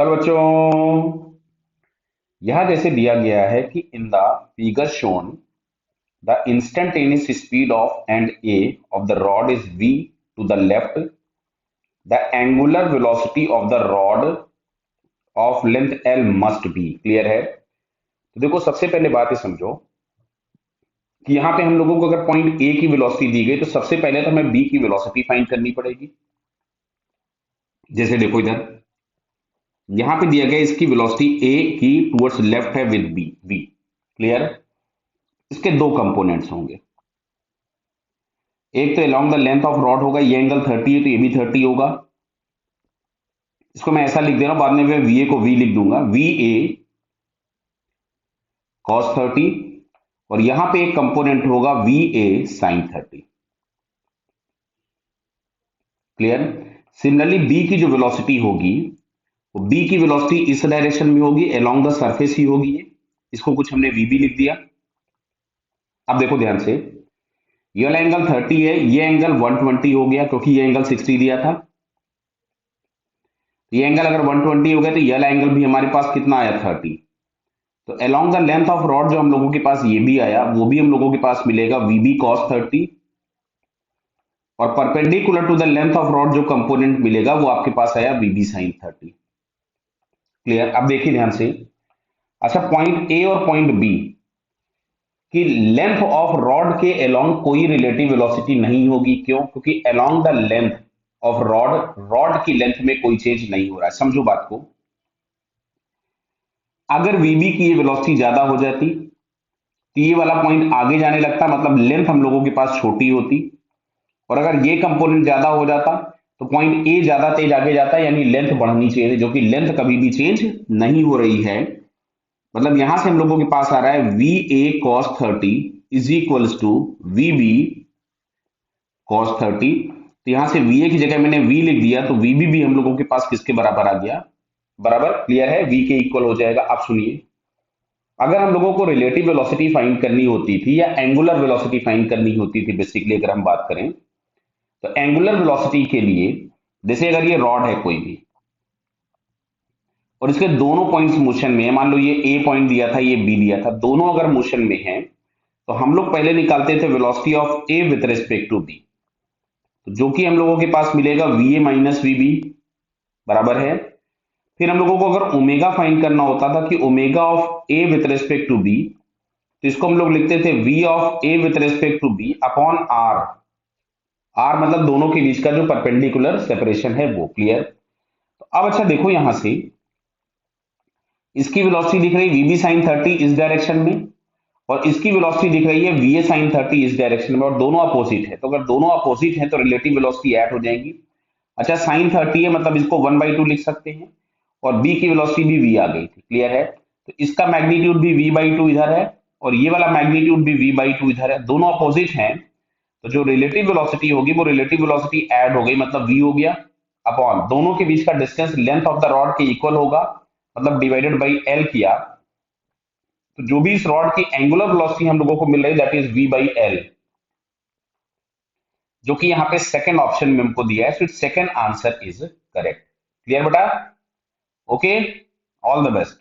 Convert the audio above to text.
Hello बच्चों, यह जैसे दिया गया है कि in the figure shown the instantaneous speed of end a of the rod is v to the left, the angular velocity of the rod of length l must be. Clear है? तो देखो, सबसे पहले बात ये समझो कि यहाँ पे हम लोगों को अगर पॉइंट ए की वेलोसिटी दी गई तो सबसे पहले तो हमें बी की वेलोसिटी फाइंड करनी पड़ेगी। जैसे देखो इधर यहाँ पे दिया गया इसकी वेलोसिटी ए की टुवर्ड्स लेफ्ट है विद बी वी। क्लियर? इसके दो कंपोनेंट्स होंगे। एक तो along the length of rod होगा, ये एंगल 30 है तो ये भी 30 होगा। इसको मैं ऐसा लिख दे रहा हूं, बाद में मैं वी ए को वी लिख दूंगा, वी ए कॉस 30, और यहां पे एक कंपोनेंट होगा v a sine 30। Clear? Similarly b की जो वेलोसिटी होगी वो बी की वेलोसिटी इस डायरेक्शन में होगी, अलोंग द सरफेस ही होगी ये। इसको कुछ हमने वी बी लिख दिया। अब देखो ध्यान से, ये वाला एंगल 30 है, ये एंगल 120 हो गया क्योंकि ये एंगल 60 दिया था। ये एंगल अगर 120 हो गया तो ये वाला एंगल भी हमारे पास कितना आया? 30। तो along the length of rod जो हम लोगों के पास ये भी आया, वो भी हम लोगों के पास मिलेगा वी बी कॉस 30, और perpendicular to the length of rod जो कंपोनेंट मिलेगा वो आपके पास आया वी बी साइन 30। क्लियर? अब देखिए ध्यान से। अच्छा, पॉइंट ए और पॉइंट बी की लेंथ ऑफ रॉड के अलोंग कोई रिलेटिव वेलोसिटी नहीं होगी। क्यों? क्योंकि along the length of rod, rod की लेंथ में कोई चेंज नहीं हो रहा है। समझो बात को, अगर वीबी की ये वेलोसिटी ज्यादा हो जाती तो ये वाला पॉइंट आगे जाने लगता, मतलब लेंथ हम लोगों के पास छोटी होती। और अगर ये कंपोनेंट ज्यादा हो जाता तो पॉइंट ए ज्यादा तेज आगे जाता, यानी लेंथ बढ़नी चाहिए, जो कि लेंथ कभी भी चेंज नहीं हो रही है। मतलब यहां से हम लोगों के पास आ रहा है v a cos 30 is equals to v b cos 30। तो यहां से वी ए की जगह मैंने वी लिख दिया, तो वी बी भी हम लोगों के पास किसके बराबर आ गया? बराबर। क्लियर है? वी के इक्वल हो जाएगा। अब सुनिए, अगर हम लोगों को रिलेटिव वेलोसिटी फाइंड करनी होती थी या एंगुलर वेलोसिटी फाइंड करनी होती थी, बेसिकली अगर हम बात करें तो एंगुलर वेलोसिटी के लिए, जैसे अगर ये रॉड है कोई भी और इसके दोनों पॉइंट्स मोशन में है, मान लो ये ए पॉइंट दिया था, ये बी दिया था, दोनों अगर मोशन में है तो हम लोग पहले निकालते थे velocity of a with respect to b, तो जो कि हम लोगों के पास मिलेगा v a minus v b बराबर है। फिर हम लोगों को अगर ओमेगा फाइंड करना होता था कि omega of a with respect to b, तो इसको हम लोग लिखते थे v of a with respect to b upon r. R मतलब दोनों के बीच का जो परपेंडिकुलर सेपरेशन है वो। क्लियर? तो अब अच्छा देखो, यहां से इसकी वेलोसिटी दिख रही है वी बी साइन 30 इस डायरेक्शन में, और इसकी वेलोसिटी दिख रही है वी ए साइन 30 इस डायरेक्शन में, और दोनों अपोजिट है। तो अगर दोनों अपोजिट है तो रिलेटिव वेलोसिटी ऐड हो जाएंगी। अच्छा, साइन 30 है मतलब इसको 1/2 लिख सकते हैं, और बी की वेलोसिटी भी वी आ गई थी। क्लियर है? तो इसका मैग्नीट्यूड भी v/2 इधर है, और ये वाला मैग्नीट्यूड भी v/2 इधर है, दोनों अपोजिट हैं। तो जो रिलेटिव वेलोसिटी होगी वो रिलेटिव वेलोसिटी ऐड हो गई, मतलब v हो गया, अपॉन दोनों के बीच का distance length of the rod के इक्वल होगा, मतलब डिवाइडेड बाई एल किया। तो जो भी इस रॉड की एंगुलर वेलोसिटी हम लोगों को मिल रही है दैट इज v/l, जो कि यहाँ पे सेकंड ऑप्शन में हमको दिया है। So it second answer is correct. Clear बेटा? Okay, all the best.